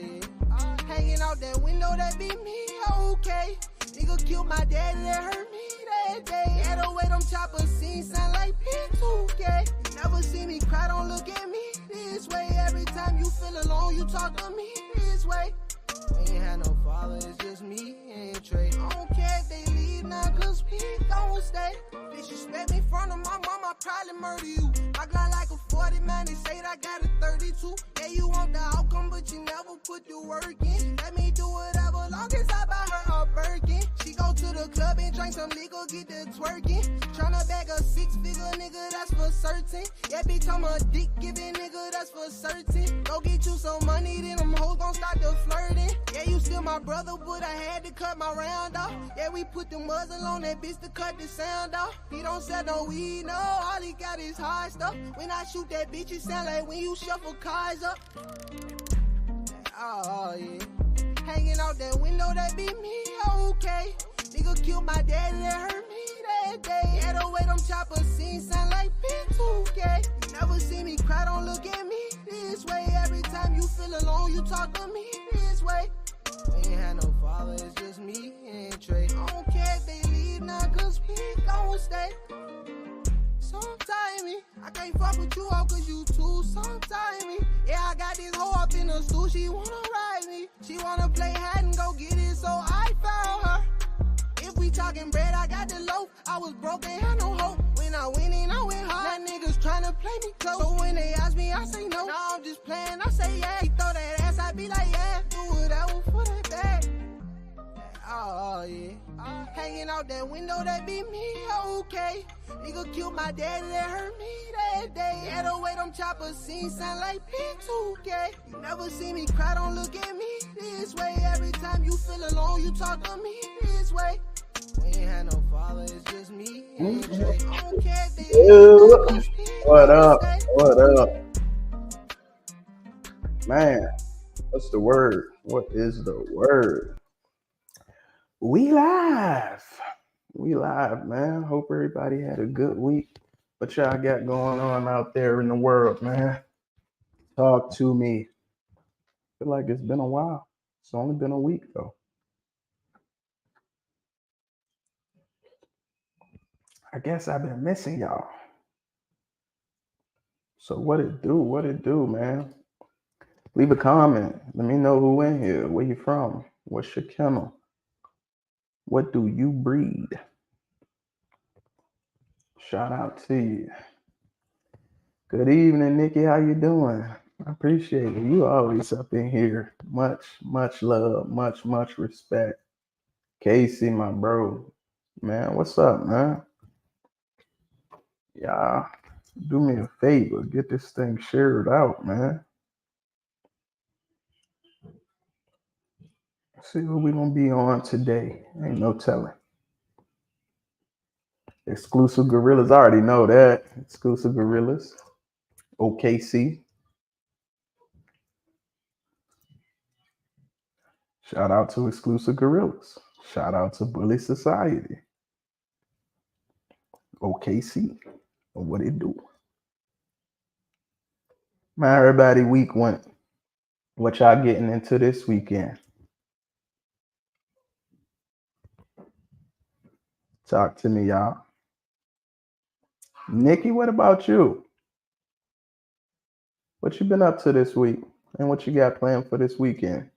yeah. Hanging out that window, that be me, okay. Nigga killed my daddy, that hurt me that day. Yeah, the way them choppers sing sound like P2K. You never see me cry, don't look at me this way. Every time you feel alone, you talk to me this way. We ain't had no father, it's just me and Trey. I don't care if they leave now, cause we gon' stay. Disrespect me in front of my mom, I probably murder you. I got like a 40, man, they say I got a 32. Yeah, you want the outcome, but you never put the work in. Let me do whatever, long as I buy her a Birkin. She go to the club and drink some liquor, get the twerking. Tryna bag a 6-figure nigga, that's for certain. Yeah, bitch, I'm a dick giving nigga, that's for certain. Go get you some money, then them hoes gon' start to flirting. Yeah, you still my brother, but I had to cut my round off. Yeah, we put the muzzle on that bitch to cut the sound off. He don't sell no weed, no, all he got is hard stuff. When I shoot that bitch, it sound like when you shuffle cards up. Oh, yeah. Hanging out that window, that be me, okay. Nigga killed my daddy, that hurt me that day. Yeah, the way them choppers sing sound like P2K. You never see me cry, don't look at me this way. Every time you feel alone, you talk to me this way. We ain't had no father, it's just me and Trey. I don't care if they leave now, cause we gon' stay. Sometime me, I can't fuck with you all cause you too sometime me. Yeah, I got this hoe up in the stool, she wanna ride me. She wanna play hide and go get it, so I found her. If we talking bread, I got the loaf. I was broke, ain't had no hope. When I went in, I went hard. Now niggas tryna play me close. So when they ask me, I say no. Now I'm just playing, I say yeah. He throw that ass, I be like yeah. Do whatever for that bag. Oh, yeah. Hanging out that window, that be me, okay. Nigga killed my daddy, that hurt me that day. Yeah, the way them choppers sing sound like P2K. You never see me cry, don't look at me this way. Every time you feel alone, you talk to me this way. We ain't had no father, it's just me and Trey. I don't care if they What up? What up? Man, what's the word? What is the word? We live. We live, man. Hope everybody had a good week. What y'all got going on out there in the world, man? Talk to me. I feel like it's been a while. It's only been a week, though. I guess I've been missing y'all. So what it do, man? Leave a comment. Let me know who in here. Where you from? What's your kennel? What do you breed? Shout out to you. Good evening, Nikki. How you doing? I appreciate it. You always up in here. Much love. Much respect. Casey, my bro. Man, what's up, man? Y'all, do me a favor. Get this thing shared out, man. See what we're going to be on today. Ain't no telling. Exclusive Gorillas. I already know that. Exclusive Gorillas. OKC. Shout out to Exclusive Gorillas. Shout out to Bully Society. OKC. What it do? Man, everybody week went. What y'all getting into this weekend? Talk to me, y'all. Nikki, what about you? What you been up to this week? And what you got planned for this weekend?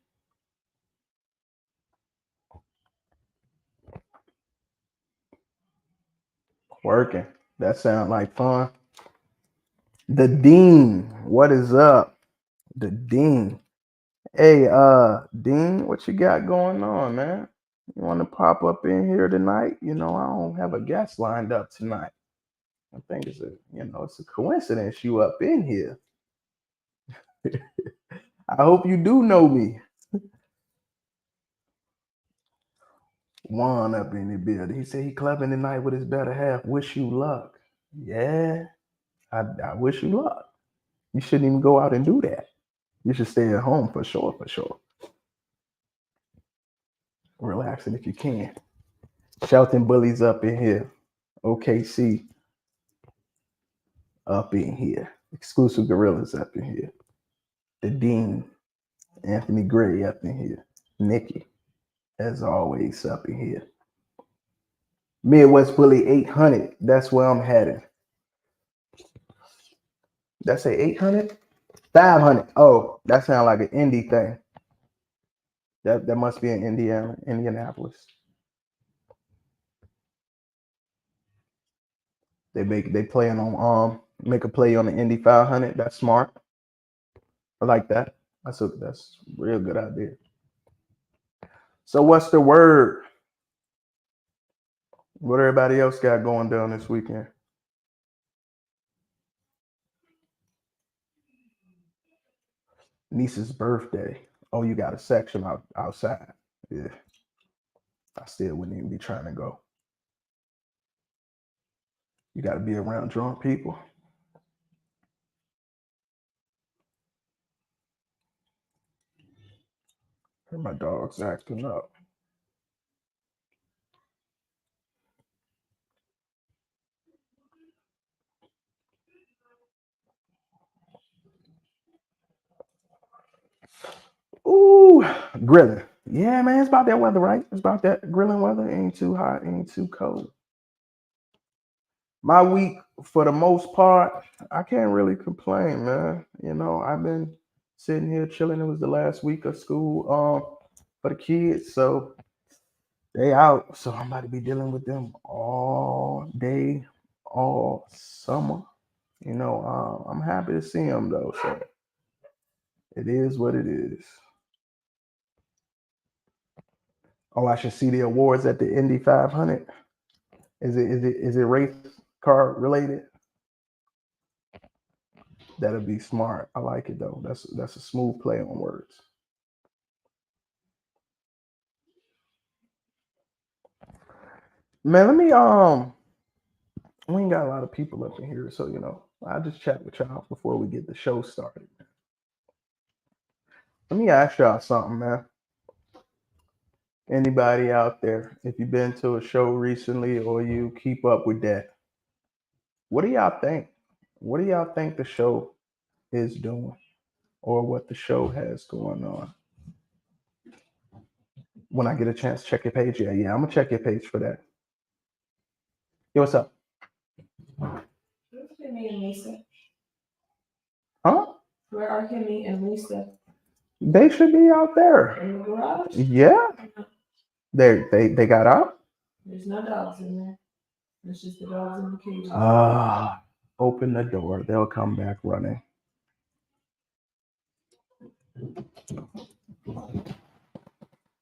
Working. That sound like fun. The Dean, what is up? The Dean. Hey, Dean, what you got going on, man? You want to pop up in here tonight? You know, I don't have a guest lined up tonight. I think it's a coincidence you up in here. I hope you do know me. Juan up in the building. He said he clubbing tonight with his better half. Wish you luck. Yeah, I wish you luck. You shouldn't even go out and do that. You should stay at home for sure. Relaxing if you can. Shelton Bullies up in here. OKC up in here. Exclusive Gorillas up in here. The Dean. Anthony Gray up in here. Nikki, as always, up in here. Midwest Bully 800. That's where I'm headed. Did I say 800? 500. Oh, that sounds like an indie thing. That must be in Indiana, Indianapolis. They playing on make a play on the Indy 500. That's smart. I like that. That's a real good idea. So what's the word? What everybody else got going down this weekend? Niece's birthday. Oh, you got a section outside. Yeah, I still wouldn't even be trying to go. You got to be around drunk people. My dog's acting up. Ooh, grilling. Yeah, man, it's about that weather, right? It's about that grilling weather. Ain't too hot, ain't too cold. My week, for the most part, I can't really complain, man. You know, I've been sitting here chilling. It was the last week of school for the kids, so they out. So I'm about to be dealing with them all day, all summer. You know, I'm happy to see them though. So it is what it is. Oh, I should see the awards at the Indy 500. Is it race car related? That'll be smart. I like it though. That's a smooth play on words. Man, let me we ain't got a lot of people up in here, so you know, I'll just chat with y'all before we get the show started. Let me ask y'all something, man. Anybody out there, if you've been to a show recently or you keep up with that, what do y'all think? What do y'all think the show is doing or what the show has going on? When I get a chance, check your page. Yeah, I'm gonna check your page for that. Yo, what's up? Me and Lisa. Huh? Where are Kimmy and Lisa? They should be out there. In the garage? Yeah. They got out? There's no dogs in there. It's just the dogs in the cage. Open the door. They'll come back running.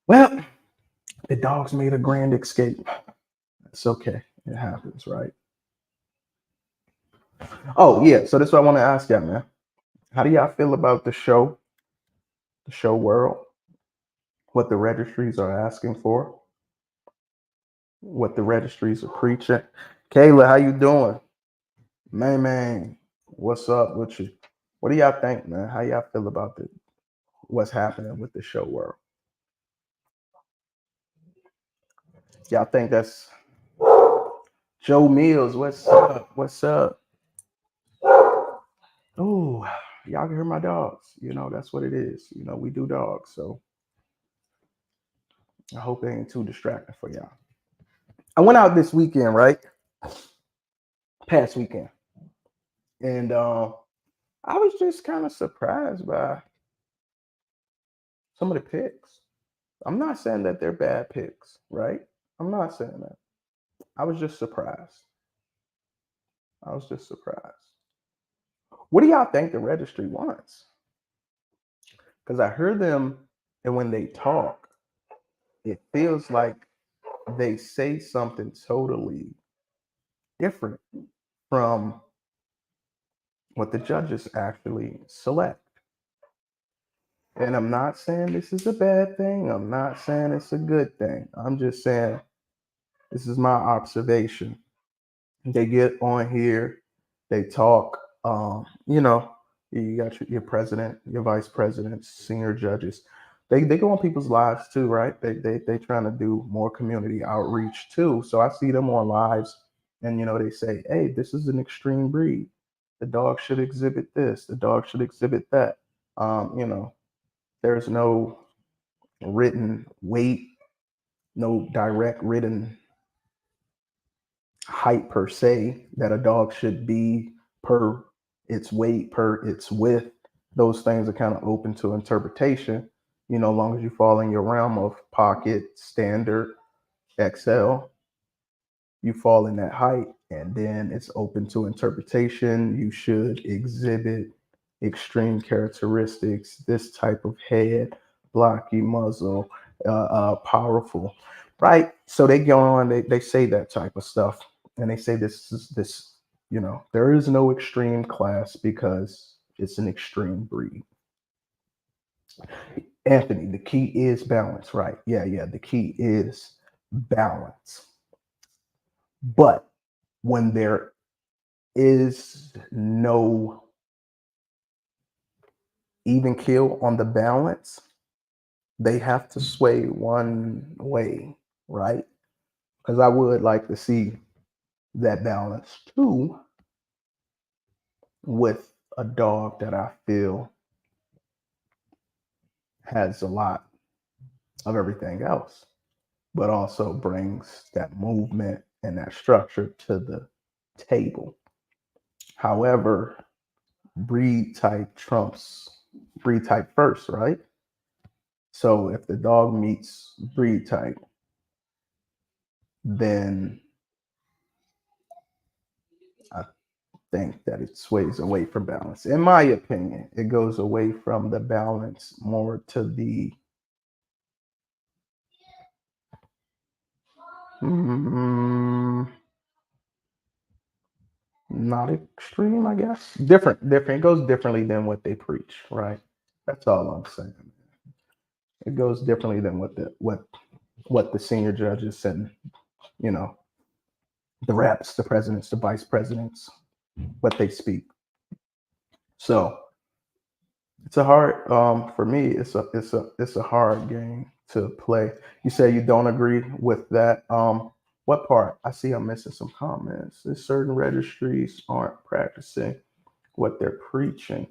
Well, the dogs made a grand escape. It's okay. It happens, right? Oh, yeah. So this is what I want to ask y'all, man. How do y'all feel about the show world, what the registries are asking for, what the registries are preaching? Kayla, how you doing? Man, what's up with you? What do y'all think, man? How y'all feel about what's happening with the show world? Y'all think that's Joe Mills? What's up? What's up? Oh, y'all can hear my dogs. You know, that's what it is. You know, we do dogs. So I hope it ain't too distracting for y'all. I went out this weekend, right? Past weekend. And I was just kind of surprised by some of the picks. I'm not saying that they're bad picks, right? I'm not saying that. I was just surprised. I was just surprised. What do y'all think the registry wants? Because I heard them, and when they talk, it feels like they say something totally different from what the judges actually select. And I'm not saying this is a bad thing. I'm not saying it's a good thing. I'm just saying this is my observation. They get on here, they talk. You know, you got your president, your vice presidents, senior judges. They go on people's lives too, right? They trying to do more community outreach too. So I see them on lives, and you know they say, "Hey, this is an extreme breed. The dog should exhibit this. The dog should exhibit that." You know, There's no written weight, no direct written height per se that a dog should be per its weight, per its width. Those things are kind of open to interpretation, long as you fall in your realm of pocket, standard, XL, you fall in that height, and then it's open to interpretation. You should exhibit extreme characteristics, this type of head, blocky muzzle, powerful, right? So they go on, they say that type of stuff, and they say this, there is no extreme class because it's an extreme breed. Anthony, the key is balance, right? Yeah, yeah, the key is balance. But when there is no even kill on the balance, they have to sway one way, right? Because I would like to see that balance too with a dog that I feel has a lot of everything else, but also brings that movement and that structure to the table. However, breed type trumps breed type first, right? So if the dog meets breed type, then I think that it sways away from balance. In my opinion, it goes away from the balance more to the mm, not extreme, I guess. Different. It goes differently than what they preach, right? That's all I'm saying. It goes differently than what the senior judges and you know the reps, the presidents, the vice presidents, what they speak. So it's a hard for me. It's a hard game to play. You say you don't agree with that. What part? I see I'm missing some comments. There's certain registries aren't practicing what they're preaching.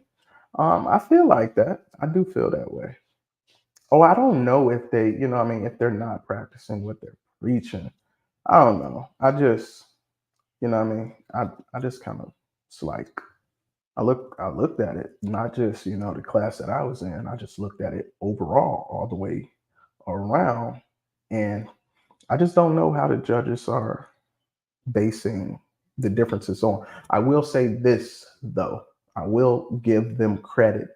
I feel like that. I do feel that way. Oh, I don't know if they, if they're not practicing what they're preaching. I don't know. I just, I just kind of, it's like, I looked at it, not just, the class that I was in. I just looked at it overall, all the way around. And I just don't know how the judges are basing the differences on. I will say this, though. I will give them credit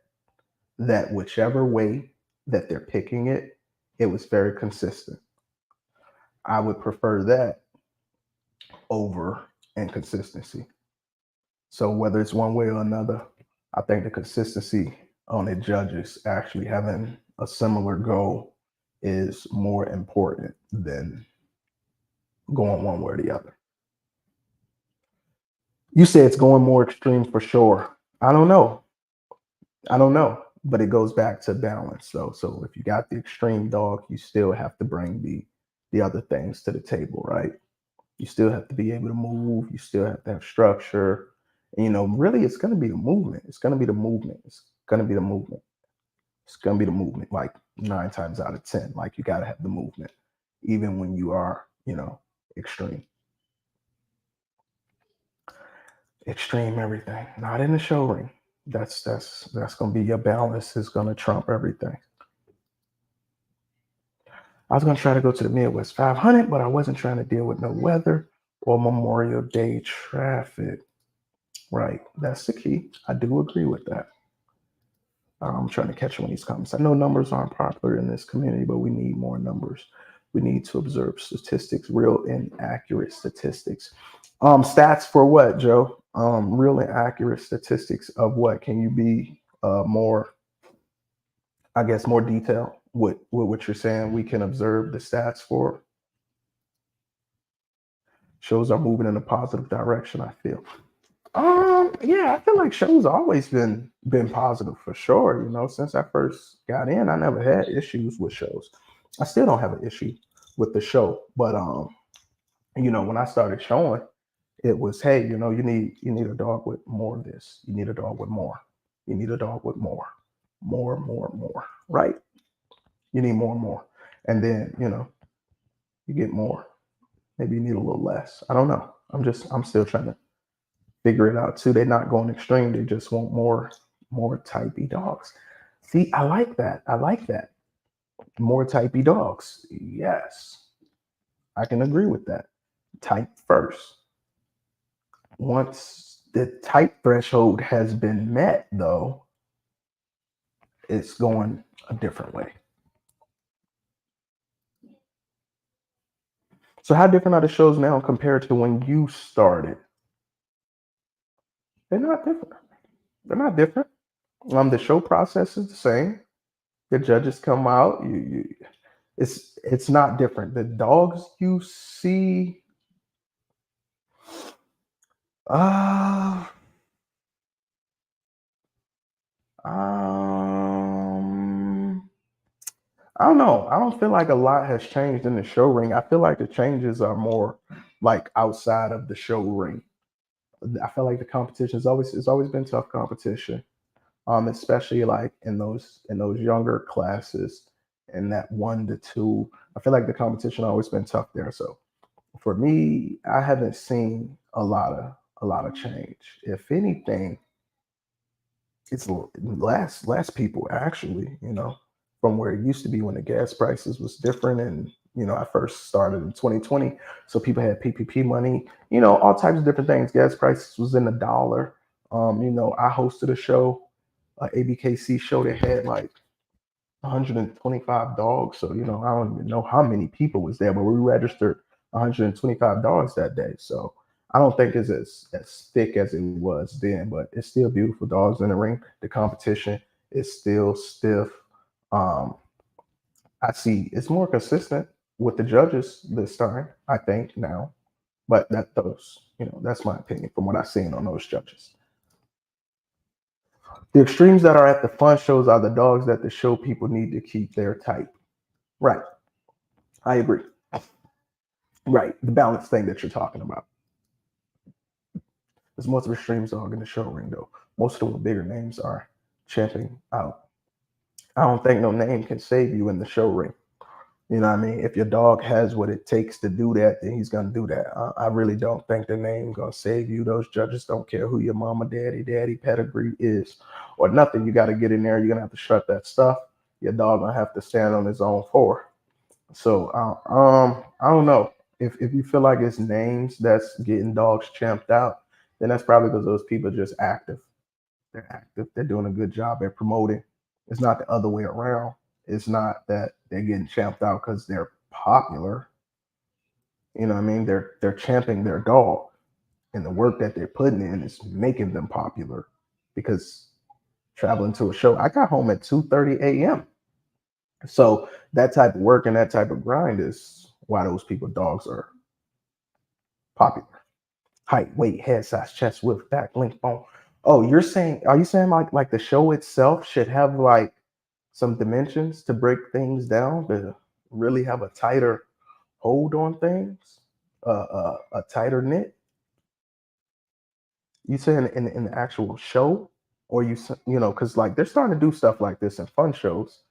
that whichever way that they're picking it, it was very consistent. I would prefer that over inconsistency. So whether it's one way or another, I think the consistency on the judges actually having a similar goal is more important than going one way or the other. You say it's going more extreme for sure. I don't know. I don't know, but it goes back to balance. So if you got the extreme dog, you still have to bring the other things to the table, right? You still have to be able to move. You still have to have structure. And, really, it's going to be the movement. It's going to be the movement. It's going to be the movement. It's going to be the movement. Like 9 times out of 10, like you got to have the movement, even when you are, extreme. Extreme everything. Not in the show ring. That's going to be your balance. Is going to trump everything. I was going to try to go to the Midwest 500, but I wasn't trying to deal with no weather or Memorial Day traffic. Right. That's the key. I do agree with that. I'm trying to catch one of these comments. I know numbers aren't popular in this community, but we need more numbers. We need to observe statistics, real and accurate statistics. Stats for what, Joe? Real and accurate statistics of what? Can you be more, I guess, more detail with what you're saying? We can observe the stats for. Shows are moving in a positive direction, I feel. Yeah, I feel like shows always been positive for sure. Since I first got in, I never had issues with shows. I still don't have an issue with the show, but when I started showing, it was, hey, you need a dog with more of this. You need a dog with more. You need a dog with more, more, more, more. right? You need more and more. And then, you get more. Maybe you need a little less. I don't know. I'm still trying to figure it out too. They're not going extreme. They just want more typey dogs. See, I like that. I like that. More typey dogs. Yes, I can agree with that. Type first. Once the type threshold has been met, though, it's going a different way. So, how different are the shows now compared to when you started? They're not different. They're not different. The show process is the same. The judges come out. It's not different. The dogs you see, uh, um, I don't know. I don't feel like a lot has changed in the show ring. I feel like the changes are more like outside of the show ring. I feel like the competition is always it's always been tough competition. Especially like in those younger classes, in that 1 to 2. I feel like the competition always been tough there. So for me, I haven't seen a lot of change. If anything, it's less people actually, from where it used to be when the gas prices was different. And I first started in 2020, so people had PPP money, all types of different things. Gas prices was in the dollar. I hosted a show, ABKC show that had like 125 dogs. So, I don't even know how many people was there, but we registered 125 dogs that day. So I don't think it's as thick as it was then, but it's still beautiful dogs in the ring. The competition is still stiff. Um, I see it's more consistent with the judges this time, I think now. But that's my opinion from what I've seen on those judges. The extremes that are at the fun shows are the dogs that the show people need to keep their type. Right. I agree. Right. The balance thing that you're talking about. There's most of the extremes dog in the show ring though. Most of them with bigger names are champing out. I don't think no name can save you in the show ring. You know what I mean? If your dog has what it takes to do that, then he's gonna do that. I really don't think the name gonna save you. Those judges don't care who your mama, daddy pedigree is, or nothing. You got to get in there. You're gonna have to shut that stuff. Your dog gonna have to stand on his own four. So I don't know if you feel like it's names that's getting dogs champed out, then that's probably because those people are just active. They're active. They're doing a good job at promoting. It's not the other way around. It's not that they're getting champed out because they're popular. You know what I mean? They're champing their dog, and the work that they're putting in is making them popular. Because traveling to a show, I got home at 2:30 a.m. So that type of work and that type of grind is why those people dogs are popular. Height, weight, head size, chest width, back length, bone. Oh, are you saying like the show itself should have like some dimensions to break things down to really have a tighter hold on things, a tighter knit? You saying in the actual show, or because like they're starting to do stuff like this in fun shows,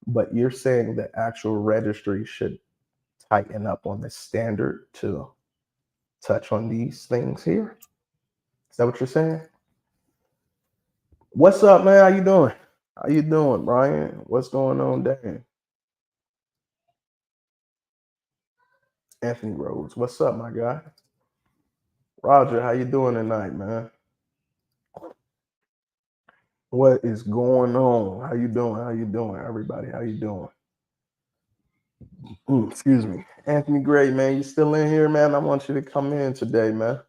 but you're saying the actual registry should tighten up on the standard to touch on these things here. Is that what you're saying? What's up, man? How you doing? How you doing, Brian? What's going on, Dan? Anthony Rhodes. What's up, my guy? Roger, how you doing tonight, man? What is going on? How you doing? How you doing, everybody? How you doing? Excuse me. Anthony Gray, man, you still in here, man? I want you to come in today, man.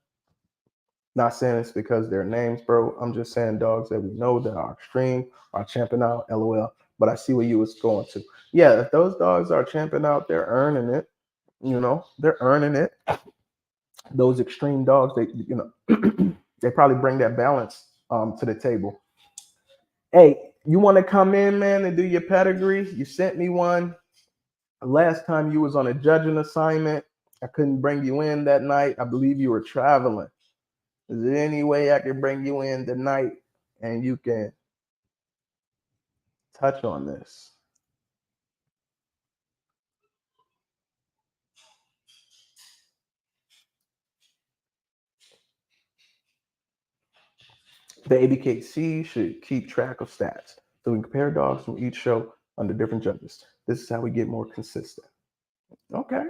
Not saying it's because they're names, bro. I'm just saying dogs that we know that are extreme are champing out, LOL. But I see where you was going to. Yeah, if those dogs are champing out, they're earning it. They're earning it. Those extreme dogs, they probably bring that balance to the table. Hey, you want to come in, man, and do your pedigree? You sent me one last time you was on a judging assignment. I couldn't bring you in that night. I believe you were traveling. Is there any way I can bring you in tonight and you can touch on this. The ABKC should keep track of stats so we can compare dogs from each show under different judges. This is how we get more consistent. Okay.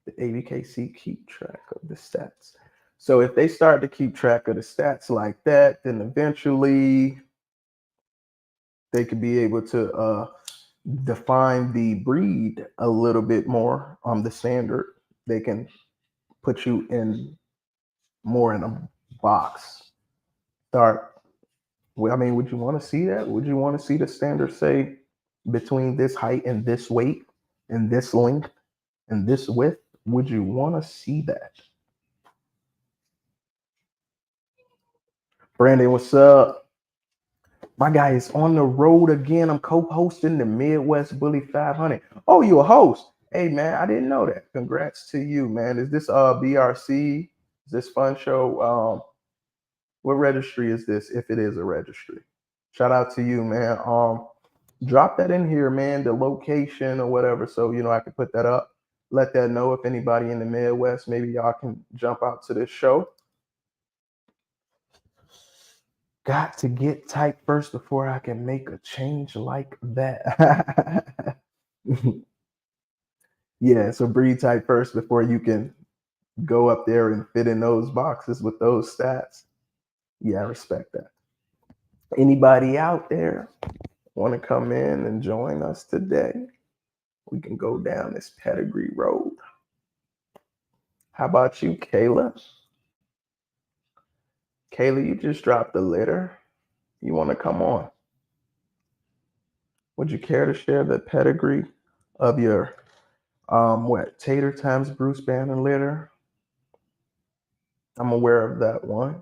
The ABKC keep track of the stats. So if they start to keep track of the stats like that, then eventually they could be able to define the breed a little bit more on the standard. They can put you in more in a box. Start. Well, I mean, would you want to see that? Would you want to see the standard say between this height and this weight and this length and this width? Would you want to see that? Brandon, what's up? My guy is on the road again. I'm co-hosting the Midwest Bully 500. Oh, you a host? Hey man, I didn't know that. Congrats to you, man. Is this BRC? Is this fun show? What registry is this? If it is a registry, shout out to you, man. Drop that in here, man. The location or whatever, so I can put that up. Let that know if anybody in the Midwest, maybe y'all can jump out to this show. Got to get tight first before I can make a change like that. Yeah, so breathe tight first before you can go up there and fit in those boxes with those stats. Yeah, I respect that. Anybody out there want to come in and join us today? We can go down this pedigree road. How about you, Kayla? Kayla, you just dropped the litter. You want to come on? Would you care to share the pedigree of your Tater times Bruce Banner litter? I'm aware of that one.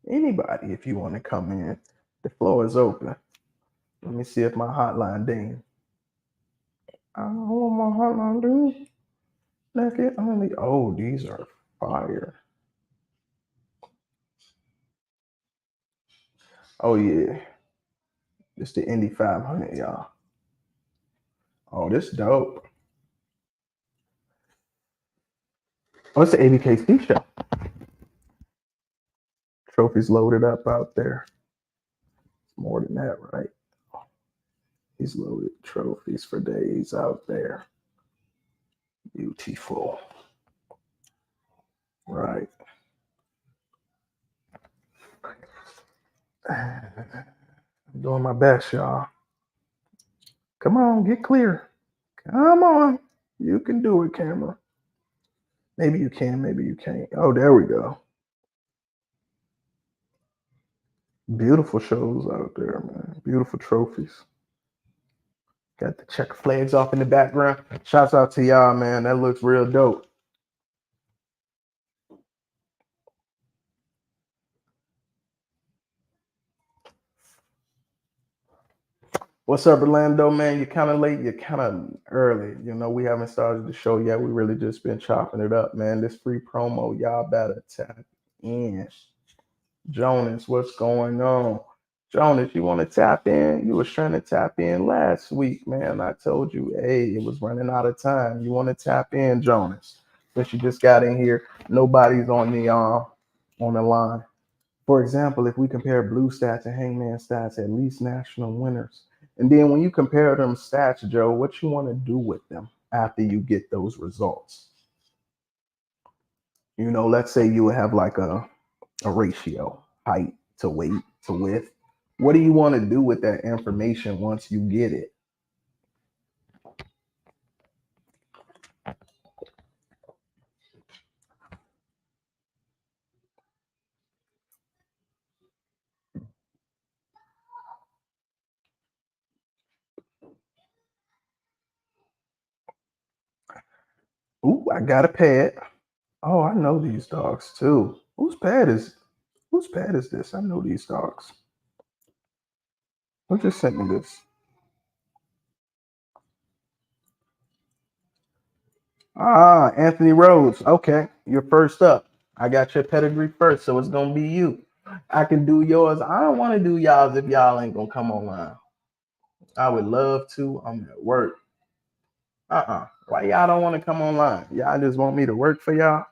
Anybody, if you want to come in, the floor is open. Let me see if my hotline ding. I don't want my hotline ding. Like it only. Oh, these are fire. Oh yeah, it's the Indy 500, y'all. Oh, this dope. Oh, it's the ABKC show. Trophies loaded up out there. More than that, right? He's loaded trophies for days out there. Beautiful. Right. I'm doing my best, y'all. Come on, get clear. Come on. You can do it, camera. Maybe you can, maybe you can't. Oh, there we go. Beautiful shows out there, man. Beautiful trophies. Got the checker flags off in the background. Shouts out to y'all, man. That looks real dope. What's up, Orlando, man? You're kind of late. You're kind of early. We haven't started the show yet. We really just been chopping it up, man. This free promo, y'all better tap in. Jonas, what's going on? Jonas, you want to tap in? You was trying to tap in last week, man. I told you, hey, it was running out of time. You want to tap in, Jonas? Since you just got in here, nobody's on the line. For example, if we compare Blue stats and Hangman stats, at least national winners. And then when you compare them stats, Joe, what you want to do with them after you get those results? Let's say you would have like a ratio, height to weight to width. What do you want to do with that information once you get it? Ooh, I got a pet. Oh, I know these dogs too. Whose pet is this? I know these dogs. Who just sent me this? Ah, Anthony Rhodes. Okay, you're first up. I got your pedigree first, so it's gonna be you. I can do yours. I don't want to do y'all's if y'all ain't gonna come online. I would love to. I'm at work. Why y'all don't want to come online? Y'all just want me to work for y'all?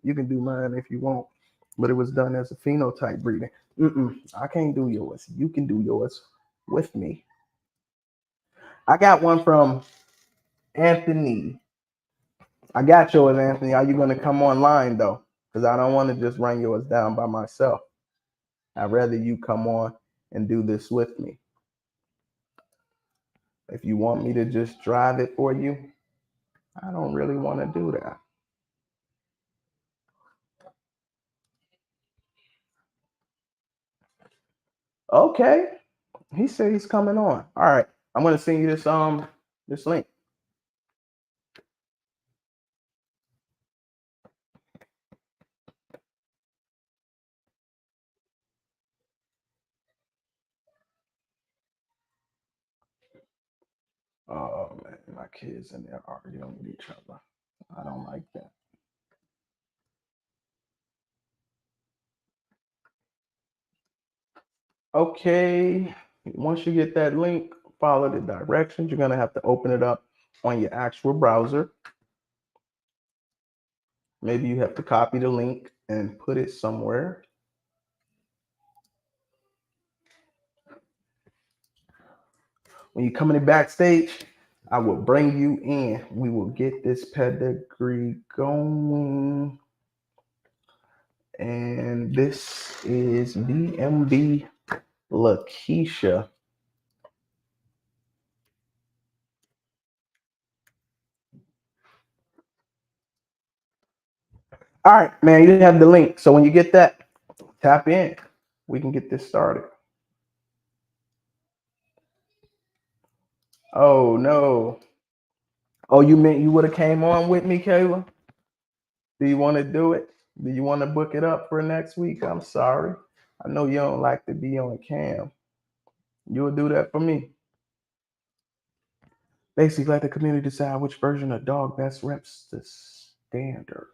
You can do mine if you want. But it was done as a phenotype breeding. I can't do yours. You can do yours with me. I got one from Anthony. I got yours, Anthony. Are you going to come online, though? Because I don't want to just run yours down by myself. I'd rather you come on and do this with me. If you want me to just drive it for you, I don't really want to do that. Okay. He said he's coming on. All right. I'm going to send you this link. Oh man, my kids in there arguing with each other. I don't like that. Okay, once you get that link, follow the directions. You're gonna have to open it up on your actual browser. Maybe you have to copy the link and put it somewhere. When you come in the backstage, I will bring you in. We will get this pedigree going. And this is BMB Lakeisha. All right, man, you have the link. So when you get that, tap in. We can get this started. Oh no. Oh, you meant you would have came on with me, Kayla? Do you want to do it? Do you want to book it up for next week? I'm sorry. I know you don't like to be on cam. You'll do that for me. Basically, let the community decide which version of dog best reps the standard.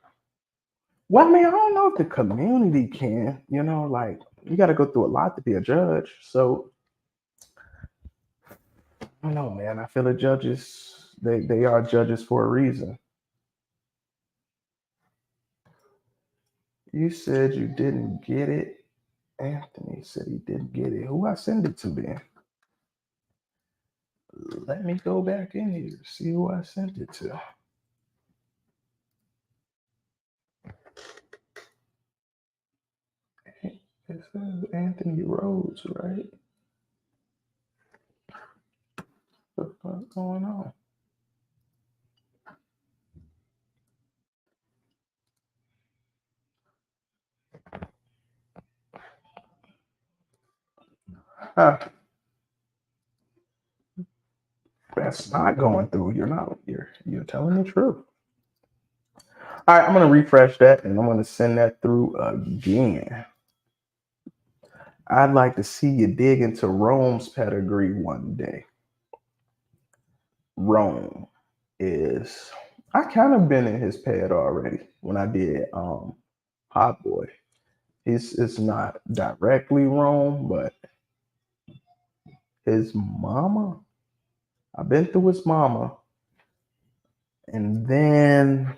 Well, I mean, I don't know if the community can. Like you got to go through a lot to be a judge. So I don't know, man. I feel the judges they are judges for a reason. You said you didn't get it. Anthony said he didn't get it. Who I send it to then? Let me go back in here, see who I sent it to. It says Anthony Rhodes, right? What the fuck going on? Huh. That's not going through. You're telling the truth. All right, I'm gonna refresh that and I'm gonna send that through again. I'd like to see you dig into Rome's pedigree one day. Rome is I kind of been in his ped already when I did Hot Boy. It's not directly Rome, but his mama. I've been through his mama. And then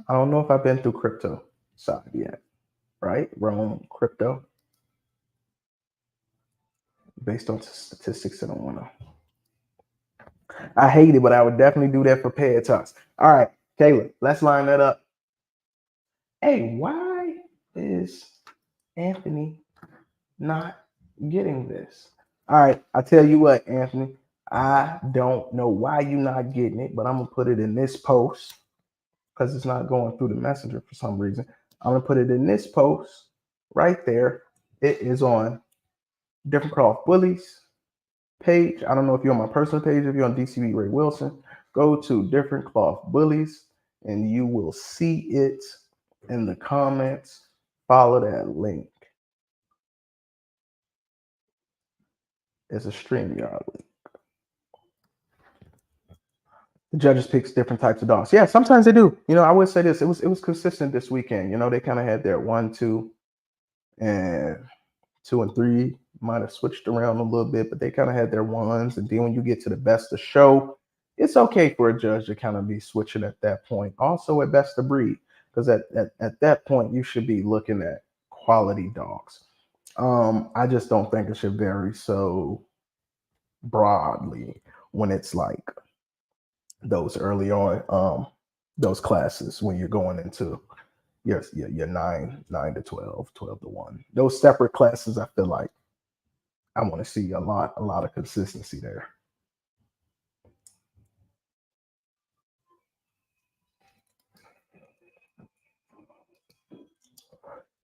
I don't know if I've been through crypto side yet, right? Rome, crypto. Based on statistics, I don't want to. I hate it, but I would definitely do that for Ped Talks. All right, Kayla, let's line that up. Hey, why is Anthony not getting this? All right, I tell you what, Anthony, I don't know why you're not getting it, but I'm gonna put it in this post because it's not going through the messenger for some reason. I'm gonna put it in this post right there. It is on Different Craft Bullies page. I don't know if you're on my personal page, if you're on DCB Ray Wilson, go to Different Cloth Bullies and you will see it in the comments. Follow that link. It's a StreamYard link. The judges picks different types of dogs. Yeah, sometimes they do. I would say this. It was consistent this weekend. They kind of had their 1, 2, and 2 and 3 might have switched around a little bit, but they kind of had their ones. And then when you get to the best of show, it's okay for a judge to kind of be switching at that point. Also at best of breed, because at that point you should be looking at quality dogs. I just don't think it should vary so broadly when it's like those early on those classes when you're going into your 9 to 12, 12 to 1. Those separate classes, I feel like I want to see a lot of consistency there.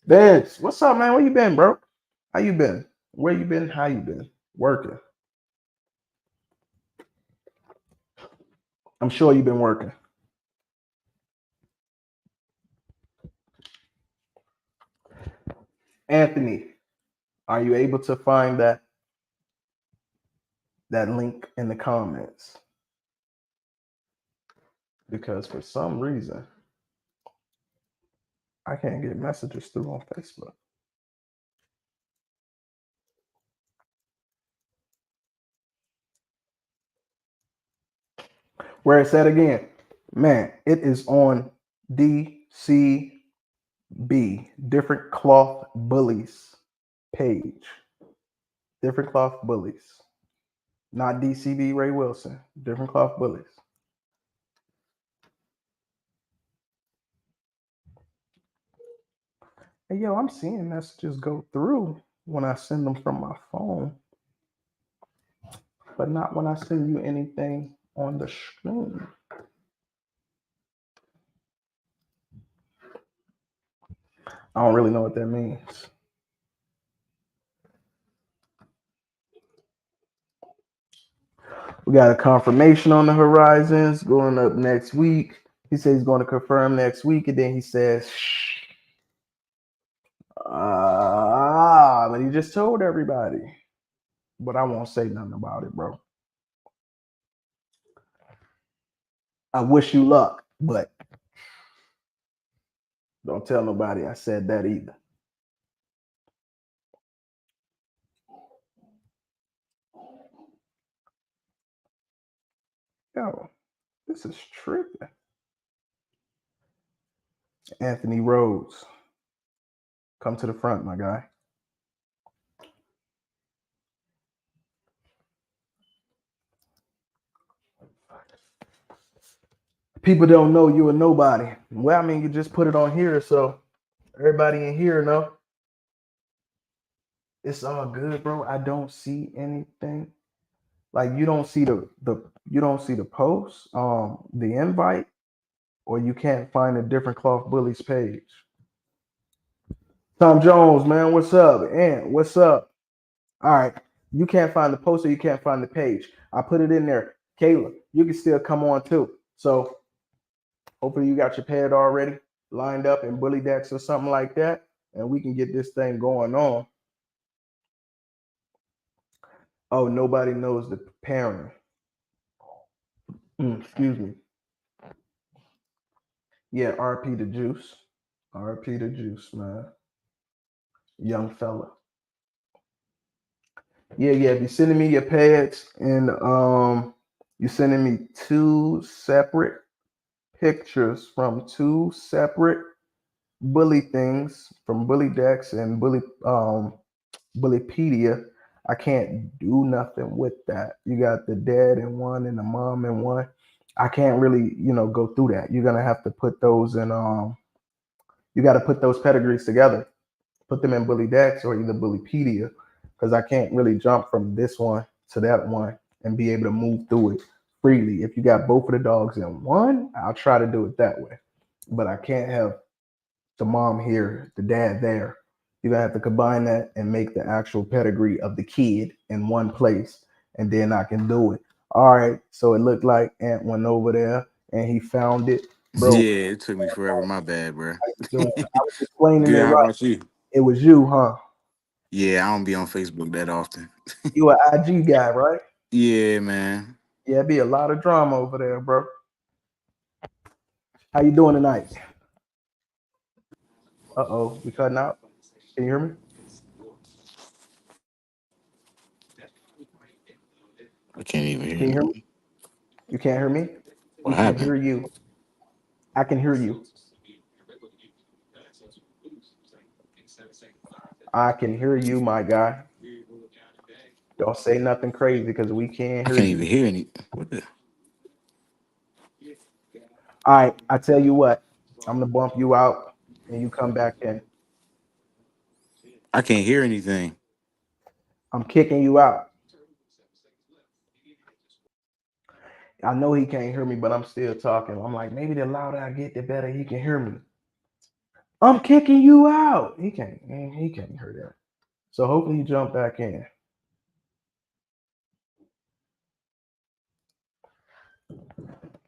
Vince, what's up, man? Where you been, bro? How you been? Where you been? How you been? Working. I'm sure you've been working. Anthony, are you able to find that link in the comments? Because for some reason I can't get messages through on Facebook. Where it's at again, man, it is on DCB, Different Cloth Bullies page. Different Cloth Bullies. Not DCB Ray Wilson. Different Cloth Bullies. Hey, yo, I'm seeing messages go through when I send them from my phone, but not when I send you anything on the screen. I don't really know what that means. We got a confirmation on the horizons going up next week. He says he's going to confirm next week, and then he says, shh. But he just told everybody. But I won't say nothing about it, bro. I wish you luck, but don't tell nobody I said that either. Yo, this is tripping. Anthony Rhodes, come to the front, my guy. People don't know you a nobody. Well, I mean, you just put it on here, so everybody in here know. It's all good, bro. I don't see anything. Like you don't see the you don't see the post, the invite, or you can't find a Different Cloth Bullies page. Tom Jones, man, what's up? Ant, what's up? All right. You can't find the post or you can't find the page. I put it in there. Kayla, you can still come on too. So hopefully you got your pad already lined up in bully decks or something like that, and we can get this thing going on. Oh, nobody knows the pairing. Excuse me. Yeah, RP the Juice. RP the Juice, man. Young fella. Yeah. If you're sending me your pads and you're sending me two separate pictures from two separate bully things from Bully Decks and Bullypedia, I can't do nothing with that. You got the dad in one and the mom in one. I can't really, go through that. You're gonna have to put those in you got to put those pedigrees together, put them in Bully Decks or either Bullypedia, because I can't really jump from this one to that one and be able to move through it freely. If you got both of the dogs in one, I'll try to do it that way. But I can't have the mom here, the dad there. You're gonna have to combine that and make the actual pedigree of the kid in one place, and then I can do it. All right. So it looked like Ant went over there and he found it, bro. Yeah, it took me forever. My bad, bro. How you doing? I was explaining it Good. How right. about you? It was you, huh? Yeah, I don't be on Facebook that often. You an IG guy, right? Yeah, man. Yeah, be a lot of drama over there, bro. How you doing tonight? Uh oh, we cutting out. Can you hear me? I can't even hear Can you hear me? nothing. You can't hear me? We What can't happened? hear you. I can hear you. I can hear you, my guy. Don't say nothing crazy because we can't I hear can't you. even hear any. What the? All right, I tell you what, I'm gonna bump you out and you come back in. I can't hear anything. I'm kicking you out. I know he can't hear me, but I'm still talking. I'm like, maybe the louder I get, the better he can hear me. I'm kicking you out. He can't. He can't hear that. So hopefully you jump back in.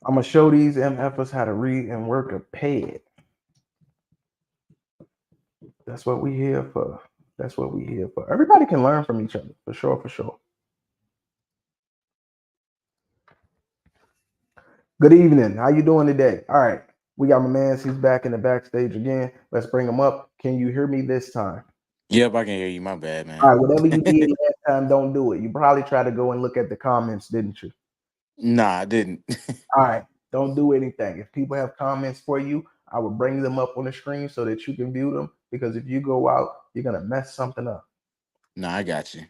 I'm gonna show these MFers how to read and work a ped. That's what we here for. That's what we here for. Everybody can learn from each other, for sure, for sure. Good evening. How you doing today? All right. We got my man. He's back in the backstage again. Let's bring him up. Can you hear me this time? Yep, I can hear you. My bad, All man. right. Whatever you did last time, don't do it. You probably tried to go and look at the comments, didn't you? Nah, I didn't. All right. Don't do anything. If people have comments for you, I will bring them up on the screen so that you can view them. Because if you go out, you're gonna mess something up. Nah, I got you.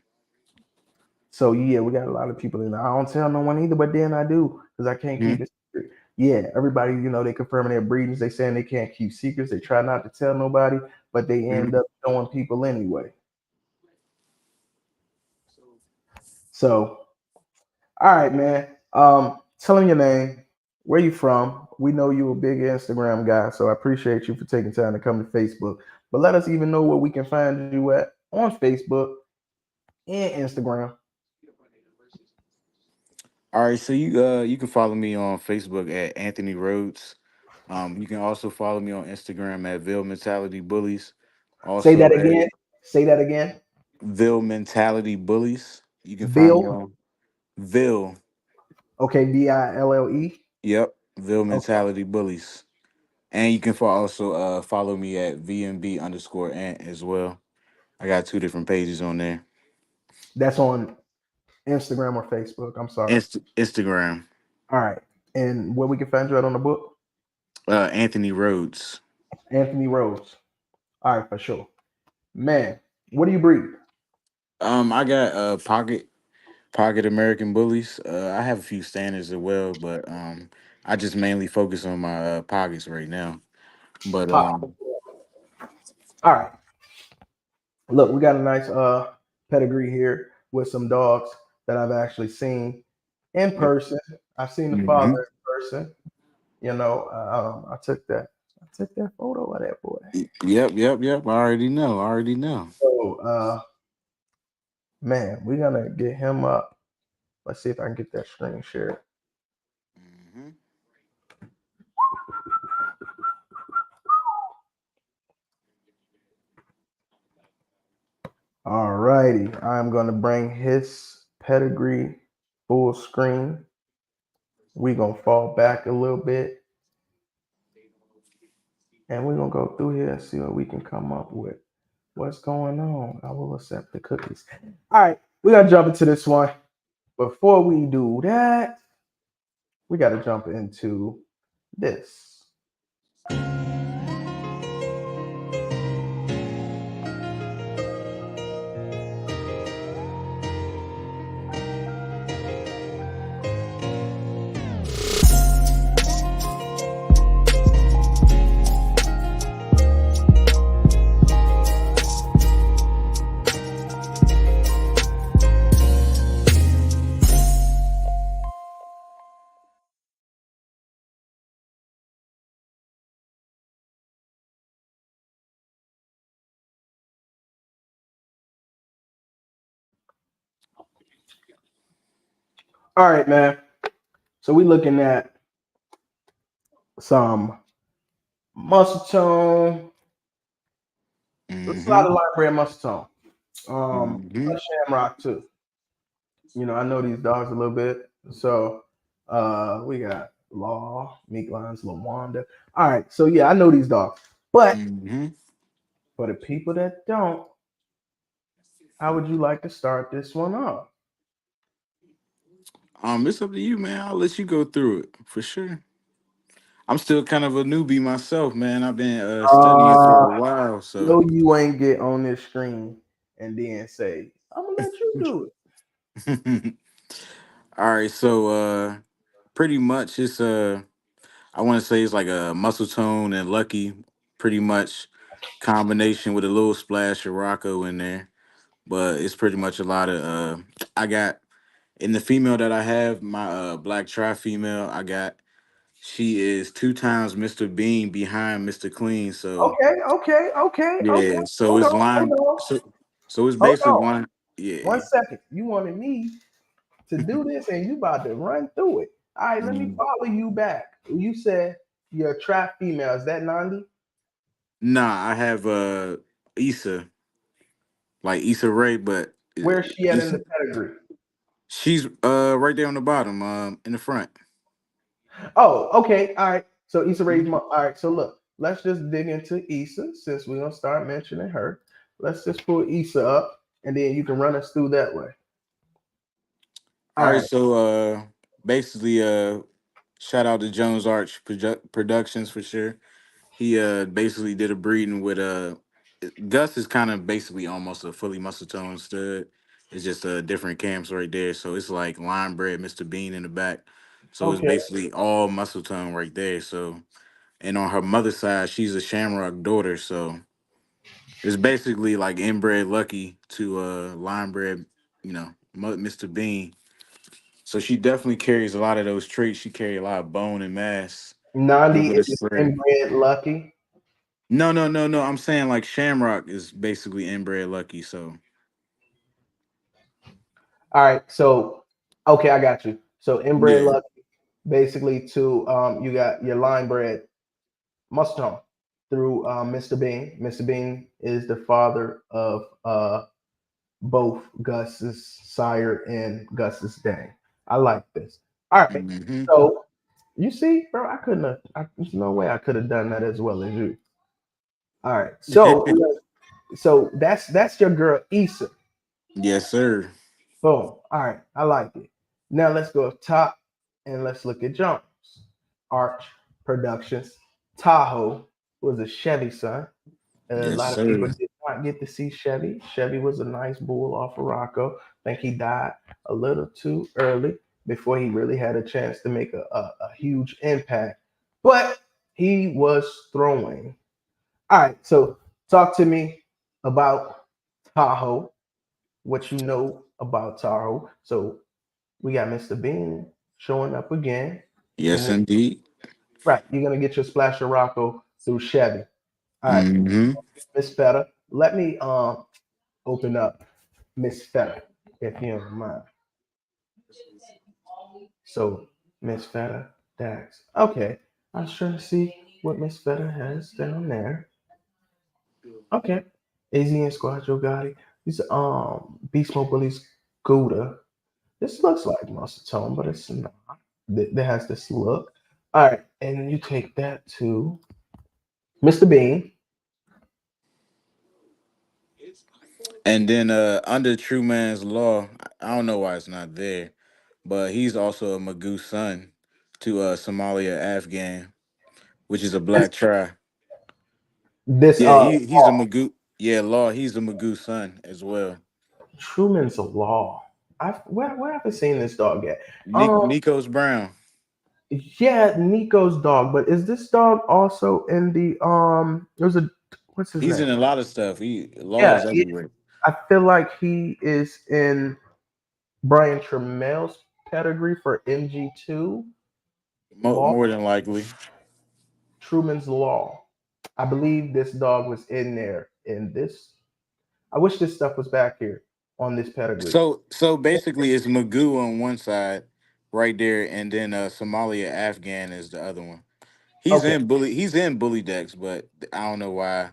So yeah, we got a lot of people in there. I don't tell no one either, but then I do because I can't Hmm? keep it secret. Yeah, everybody, they confirming their breedings. They saying they can't keep secrets. They try not to tell nobody, but they end Hmm? up showing people anyway. So, all right, man. Tell them your name, where you from. We know you a big Instagram guy, so I appreciate you for taking time to come to Facebook. But let us even know where we can find you at on Facebook and Instagram. All right, so you can follow me on Facebook at Anthony Rhodes. You can also follow me on Instagram at Ville Mentality Bullies. Say that Also at again. Say that again. Ville Mentality Bullies. You can find me Bill. on Ville. Okay, Ville. Yep, Ville Okay, Mentality Bullies. And you can also follow me at VMB underscore Ant as well. I got two different pages on there. that's on Instagram or Facebook. I'm sorry. Instagram, All right, and where we can find you at on the book, Anthony Rhodes. Anthony Rose. All right, for sure, man. What do you breed? I got pocket American bullies. I have a few standards as well, but I just mainly focus on my pockets right now. But Pop. All right. Look, we got a nice pedigree here with some dogs that I've actually seen in person. I've seen the father hmm in person. I took that photo of that boy. yep. I already know. I already know. So, man, we're gonna get him up. Let's see if I can get that screen shared. hmm All righty, I'm gonna bring his pedigree full screen. We're gonna fall back a little bit, and we're gonna go through here and see what we can come up with. What's going on? I will accept the cookies. All right, we gotta jump into this one. Before we do that, we gotta jump into this. All right, man. So we looking at some muscle tone. Let's slide hmm a line brand muscle tone. hmm A shamrock too. I know these dogs a little bit. So we got Law, Meek Lines, LaWanda. All right, so yeah, I know these dogs. But hmm For the people that don't, how would you like to start this one off? It's up to you, man. I'll let you go through it for sure. I'm still kind of a newbie myself, man. I've been studying for Uh, a while, so. no, you ain't get on this screen and then say, I'm gonna let you do it. All right, so pretty much it's I want to say it's like a muscle tone and lucky, pretty much combination with a little splash of Rocco in there. But it's pretty much a lot of I got in the female that I have, my black tri female, I got she is two times Mr. Bean behind Mr. Clean. So Okay, okay, okay, okay. yeah, so Hold it's on, hold line on, so it's hold basically on. line yeah. 1 second. You wanted me to do this and you about to run through it. All right, let me Mm. follow you back. You said you're a trap female. Is that Nandi? Nah, I have Issa, like Issa Rae, but Where's she at in Issa the pedigree? she's right there on the bottom, in the front. Oh, okay. All right. So Issa Rae's mom. All right. So look, let's just dig into Issa since we're gonna start mentioning her. Let's just pull Issa up and then you can run us through that way. All All right, right. so basically shout out to Jones Arch Productions for sure. He basically did a breeding with Gus is kind of basically almost a fully muscle tone stud. It's just different camps right there. So it's like line bred Mr. Bean in the back. So it's Okay. basically all muscle tone right there. So and on her mother's side, she's a Shamrock daughter. So it's basically like inbred Lucky to line bred, Mr. Bean. So she definitely carries a lot of those traits. She carry a lot of bone and mass, a little Nandi bit of is spread. inbred lucky. No, no, no, no. I'm saying like Shamrock is basically inbred Lucky. So All right. So okay, I got you. So inbred yeah. lucky basically to you got your line bred Mustang through Mr. Bean. Mr. Bean is the father of both Gus's sire and Gus's dang. I like this. All right. Hmm. So you see, bro, I couldn't have there's no way I could have done that as well as you. All right. So that's your girl Issa. Yes, sir. Boom. All right. I like it. Now let's go up top and let's look at Jones. Arch Productions. Tahoe was a Chevy son. A Yes, lot of people sir. did not get to see Chevy. Chevy was a nice bull off of Rocco. I think he died a little too early before he really had a chance to make a huge impact. But he was throwing. All right, so talk to me about Tahoe, what you know about Tahoe. So we got Mr. Bean showing up again. Yes, And indeed. right, you're gonna get your splash of Rocco through Chevy. All right, Hmm. Miss Feta, let me open up Miss Feta, if you don't mind. So, Miss Feta, Dax. Okay, I was trying to see what Miss Feta has down there. Okay, AZ and Squadro Gotti. These Beast Mode Bullies Gouda. This looks like muscle tone, but it's not. That has this look. All right, and you take that to Mr. Bean. And then under True Man's Law, I don't know why it's not there, but he's also a Magoo son to Somalia Afghan, which is a This black tri. this Yeah, he's a Magoo. Yeah, Law. He's a Magoo son as well. Truman's Law. Where have I seen this dog at? Um, Nico's Brown. yeah, Nico's dog. But is this dog also in the There's a what's his He's name? in a lot of stuff. Law Yeah, is everywhere. I feel like he is in Brian Tramel's pedigree for MG2 Law. More than likely. Truman's Law. I believe this dog was in there in this. I wish this stuff was back here on this pedigree. So basically, it's Magoo on one side, right there, and then Somalia Afghan is the other one. Okay, He's in Bully Decks, but I don't know why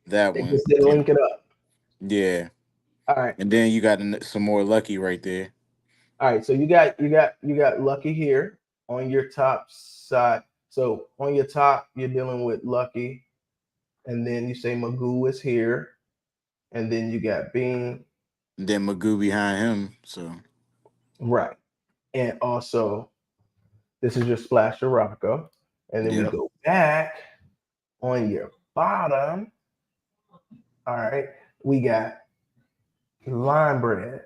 that they one just didn't came. link it up. Yeah, All right. and then you got some more Lucky right there. All right, so you got Lucky here on your top side. So on your top, you're dealing with Lucky. and then you say Magoo is here, and then you got Bean, And then Magoo behind him. So right, and also this is your Splasher Rocco, and then we yep. go back on your bottom. All right, we got lime bread,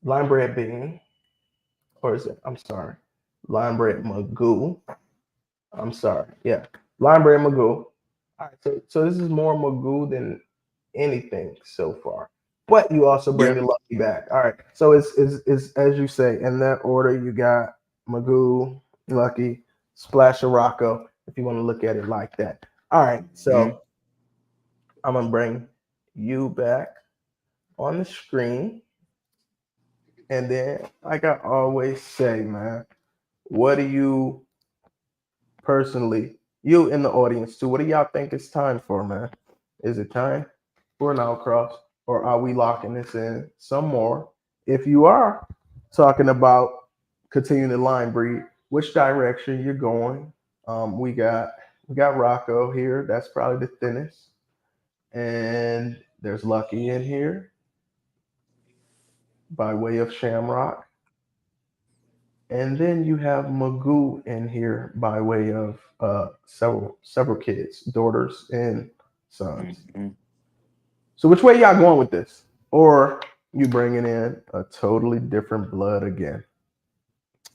lime bread Bean, or is it? I'm sorry, lime bread Magoo. I'm sorry, yeah, lime bread Magoo. All right, so this is more Magoo than anything so far. But you also bring the Yep. Lucky back. All right. So it's as you say in that order. You got Magoo, Lucky, Splash of Rocco. If you want to look at it like that. All right. Mhm. So I'm gonna bring you back on the screen, and then like I always say, man, what do you personally, you in the audience too, what do y'all think it's time for, man? Is it time for an outcross, or are we locking this in some more? If you are talking about continuing the line breed, which direction you're going? We got Rocco here. That's probably the thinnest, and there's Lucky in here by way of Shamrock, and then you have Magoo in here by way of several kids, daughters and sons. Mhm. So which way y'all going with this? Or you bringing in a totally different blood again?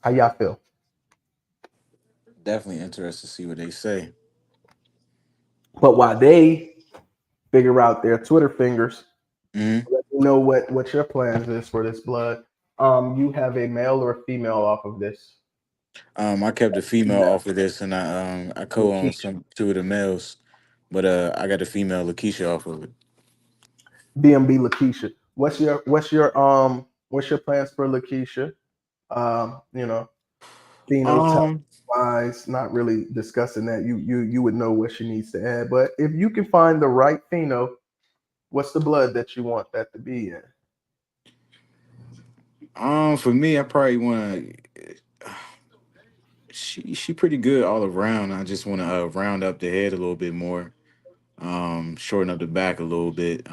How y'all feel? Definitely interested to see what they say. But while they figure out their Twitter fingers, Mhm. let me know what your plans is for this blood. You have a male or a female off of this? I kept the female off of this, and I co-own Lakeisha. some two of the males, but I got the female Lakeisha off of it. BMB Lakeisha. What's your plans for Lakeisha? You know, phenotype Um, wise, not really discussing that. You would know what she needs to add. But if you can find the right pheno, what's the blood that you want that to be in? for me, I probably want to. She pretty good all around. I just want to round up the head a little bit more, shorten up the back a little bit.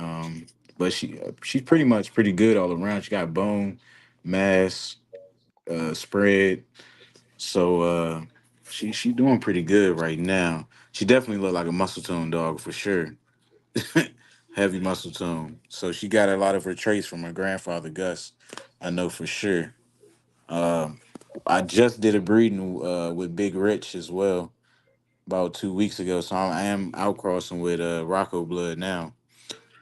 But she's pretty much pretty good all around. She got bone, mass, spread. So she doing pretty good right now. She definitely look like a muscle tone dog for sure. Heavy muscle tone. So she got a lot of her traits from her grandfather Gus. I know for sure. Um, I just did a breeding with Big Rich as well about 2 weeks ago. So I am outcrossing with Rocco blood now,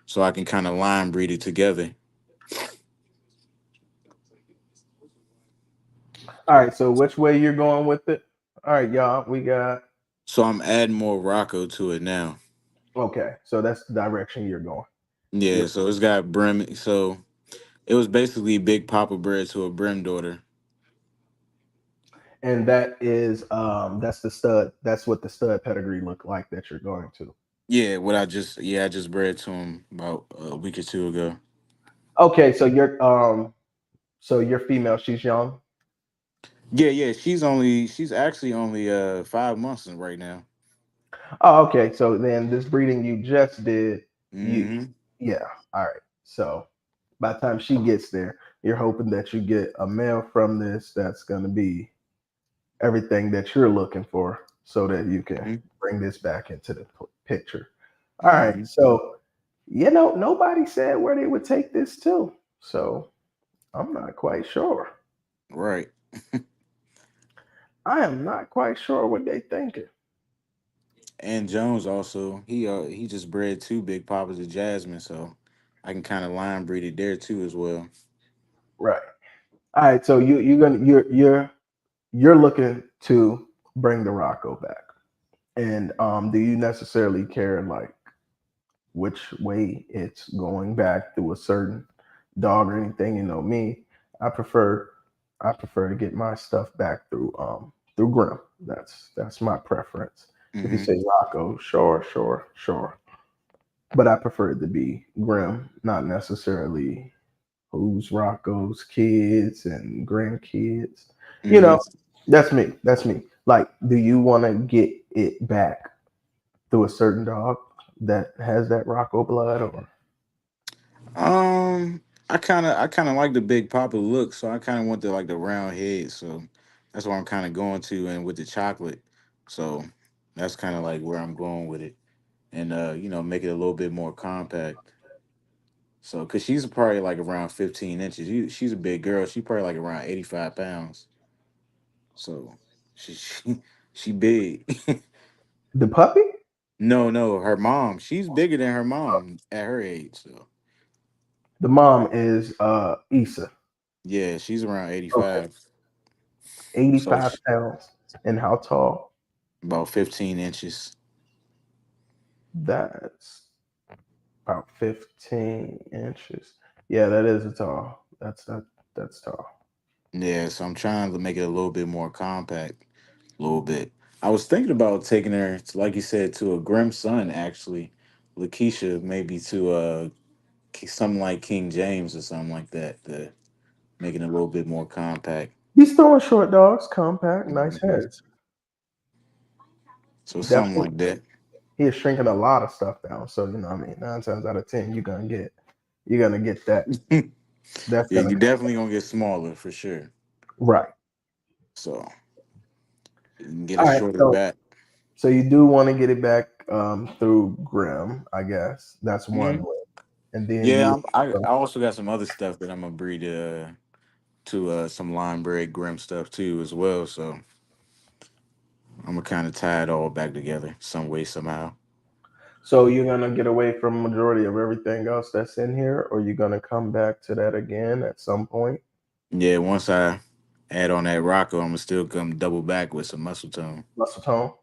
so I can kind of line breed it together. All right, so which way you're going with it? All right, y'all. We got So I'm adding more Rocco to it now. okay. So that's the direction you're going. Yeah, You're, so it's got brim. So it was basically Big Papa bred to a brim daughter. and that's the stud. That's what the stud pedigree look like that you're going to. Yeah, what I just bred to him about a week or two ago. Okay, so your female, she's young. Yeah, yeah, she's actually only 5 months right now. Oh, okay. So then this breeding you just did, you Hmm. yeah. All right. So by the time she gets there, you're hoping that you get a male from this that's gonna be everything that you're looking for so that you can bring this back into the picture. All right. Hmm. So, nobody said where they would take this to. So I'm not quite sure. Right. I am not quite sure what they thinking. And Jones also he just bred two Big Papas of Jasmine, so I can kind of line breed it there too as well. Right. All right. So you're looking to bring the Rocco back. And do you necessarily care like which way it's going back through a certain dog or anything? Me, I prefer I prefer to get my stuff back through Grim. That's my preference. If you Hmm. say Rocco, sure, sure, sure. But I prefer it to be Grim, not necessarily who's Rocco's kids and grandkids. You Hmm. know, that's me. That's me. Like, do you want to get it back through a certain dog that has that Rocco blood, or I kind of like the big papa look, so I kind of want the like the round head, so that's what I'm kind of going to, and with the chocolate, so that's kind of like where I'm going with it, and make it a little bit more compact. So, cause she's probably like around 15 inches. She's a big girl. She probably like around 85 pounds. So, she big. the puppy? No, no, her mom. She's bigger than her mom at her age. So, The mom is Issa. yeah, she's around Okay, 85. So, 85 pounds. And how tall? about 15 inches. That's about 15 inches. Yeah, that is a tall. That's tall. Yeah, so I'm trying to make it a little bit more compact, a little bit. I was thinking about taking her, like you said, to a Grim Sun, actually. Lakeisha, maybe to something like King James or something like that, to make it a little bit more compact. He's throwing short dogs, compact, nice Mhm. heads. So something Definitely, like that. he is shrinking a lot of stuff down. So you know, what I mean, 9 times out of 10, you're gonna get that. That's Yeah, gonna you come definitely gonna get smaller for sure. right. So you can get a All right. shorter So back. so you do want to get it back through Grim, I guess. That's one Mhm. way. And then Yeah, you I also got some other stuff that I'm gonna breed to some line bread grim stuff too as well. So I'm gonna kind of tie it all back together some way somehow. so you're gonna get away from majority of everything else that's in here, or you're gonna come back to that again at some point? Yeah, once I add on that Rocco, I'm gonna still come double back with some muscle tone. Muscle tone.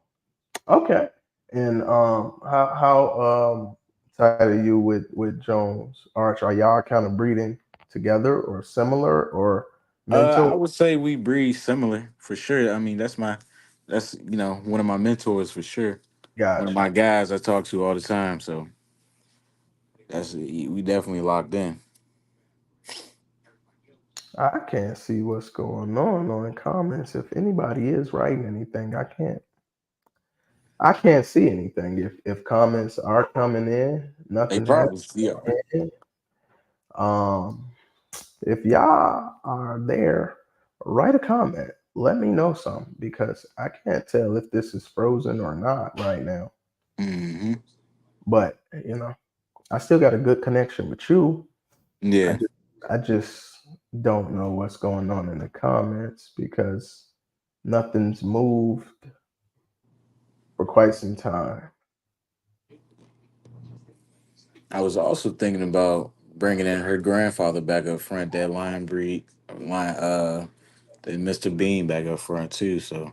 Okay. And how tight are you with Jones Arch? Are y'all kind of breeding together or similar or I mental? would say we breed similar for sure. I mean, that's one of my mentors for sure. One of Gotcha. my guys I talk to all the time. So that's we definitely locked in. I can't see what's going on the comments. If anybody is writing anything, I can't see anything. If comments are coming in, They nothing has probably still are. come in. Um, if y'all are there, write a comment. Let me know something because I can't tell if this is frozen or not right now. Hmm. But I still got a good connection with you. I Yeah, just, I just don't know what's going on in the comments because nothing's moved for quite some time. I was also thinking about bringing in her grandfather back up front, that lion breed, lion, the Mr. Bean back up front too. So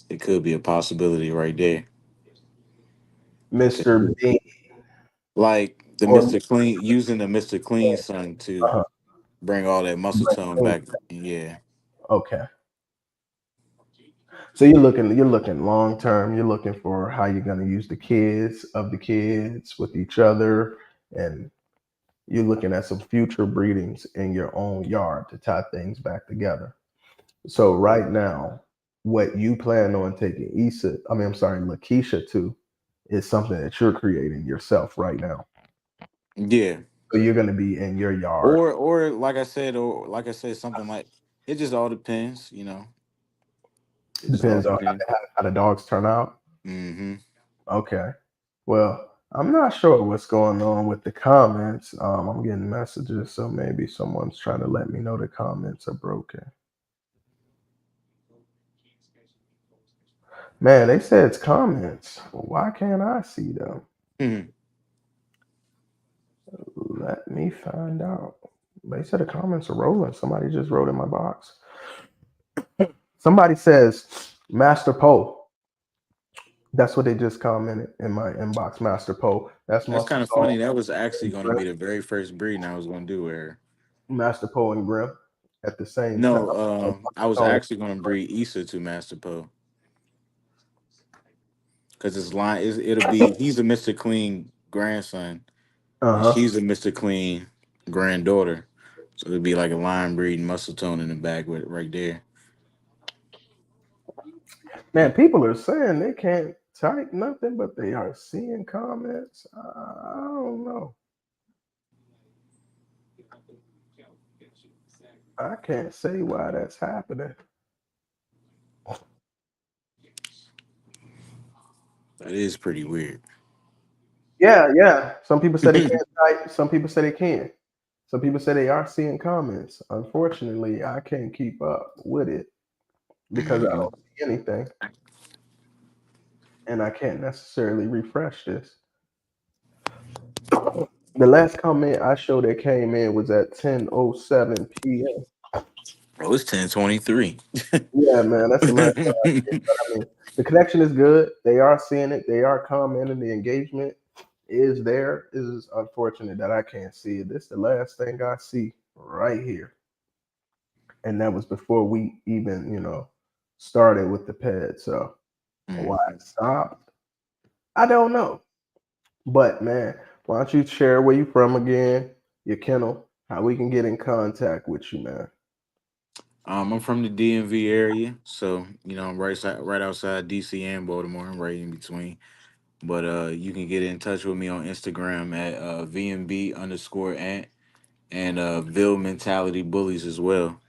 it could be a possibility right there. Mr. Bean Like the or Mr. Clean, using the Mr. Clean son to uh, bring all that muscle tone back. Yeah. okay. So you're looking long term. You're looking for how you're going to use the kids of the kids with each other, and you're looking at some future breedings in your own yard to tie things back together. So right now, what you plan on taking I'm sorry, Lakeisha to, is something that you're creating yourself right now. Yeah. So you're going to be in your yard. Or like I said, something like it just all depends, It It just all depends on depends. how the dogs turn out. Hmm. Okay. Well, I'm not sure what's going on with the comments. I'm getting messages, so maybe someone's trying to let me know the comments are broken. Man, they said it's comments. Why can't I see them? Hmm. Let me find out. They said the comments are rolling. Somebody just wrote in my box. Somebody says Master Poe. That's what they just commented in my inbox. Master Poe. That's That's Muscle kind of Tone, funny. That was actually going to be the very first breeding I was going to do with her. Master Poe and Grim at the same time. No, So I Muscle was Tone. actually going to breed Issa to Master Poe because it'll be he's a Mr. Clean grandson and Uh-huh. she's a Mr. Clean granddaughter. So it'd be like a line breeding muscle tone in the back with right there. Man, people are saying they can't. Type nothing, but they are seeing comments. I don't know. I can't say why that's happening. That is pretty weird. Yeah, yeah. Some people say they can't type. Some people say they can. Some people say they are seeing comments. Unfortunately, I can't keep up with it because I don't see anything, and I can't necessarily refresh this. The last comment I showed that came in was at 10:07 p.m. Oh, it's 10:23. Yeah, man, that's the last one I did. But I mean, the connection is good. They are seeing it. They are commenting. The engagement is there. It is unfortunate that I can't see it. This is the last thing I see right here, and that was before we even, started with the ped. So why Mhm. it stopped, I don't know. But man, why don't you share where you from again, your kennel, how we can get in contact with you, man. I'm from the DMV area, so I'm right outside DC and Baltimore. I'm right in between. But you can get in touch with me on Instagram at VMB underscore ant and Ville Mentality Bullies as well.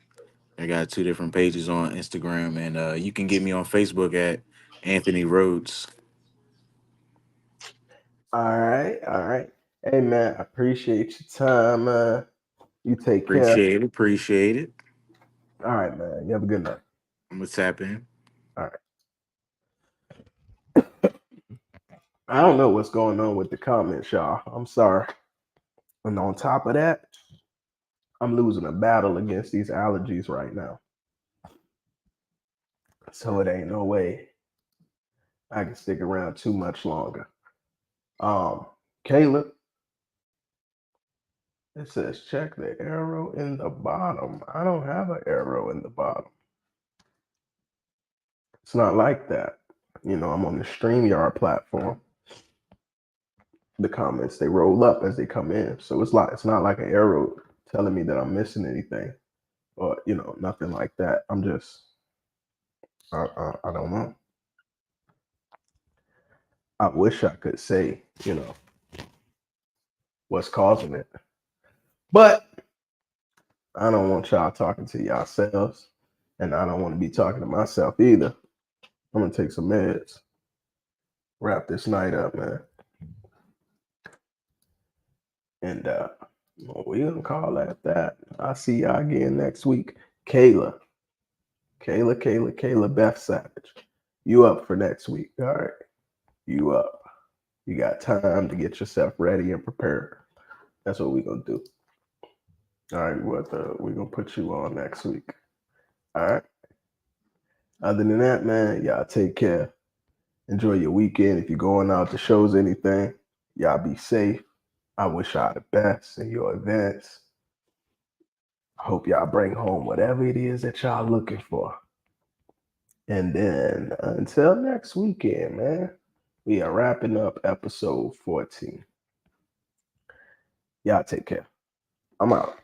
I got two different pages on Instagram, and you can get me on Facebook at Anthony Rhodes. All right, all right. Hey man, I appreciate your time. You take care. Appreciate it. All right, man. You have a good night. I'm gonna tap in. All right. I don't know what's going on with the comments, y'all. I'm sorry. And on top of that, I'm losing a battle against these allergies right now. So it ain't no way I can stick around too much longer. Um, Caleb, it says check the arrow in the bottom. I don't have an arrow in the bottom. It's not like that. I'm on the StreamYard platform. The comments they roll up as they come in. So it's not like an arrow telling me that I'm missing anything or nothing like that. I'm just I don't know. I wish I could say what's causing it, but I don't want y'all talking to yourselves, and I don't want to be talking to myself either. I'm gonna take some meds, wrap this night up, man, and we gonna call that. I'll see y'all again next week. Kayla, Beth Savage. You up for next week? All right, you up. You got time to get yourself ready and prepared. That's what we gonna do. All right, we gonna put you on next week. All right. Other than that, man, y'all take care. Enjoy your weekend. If you're going out to shows, anything, y'all be safe. I wish y'all the best in your events. I hope y'all bring home whatever it is that y'all looking for. And then until next weekend, man, we are wrapping up episode 14. Y'all take care. I'm out.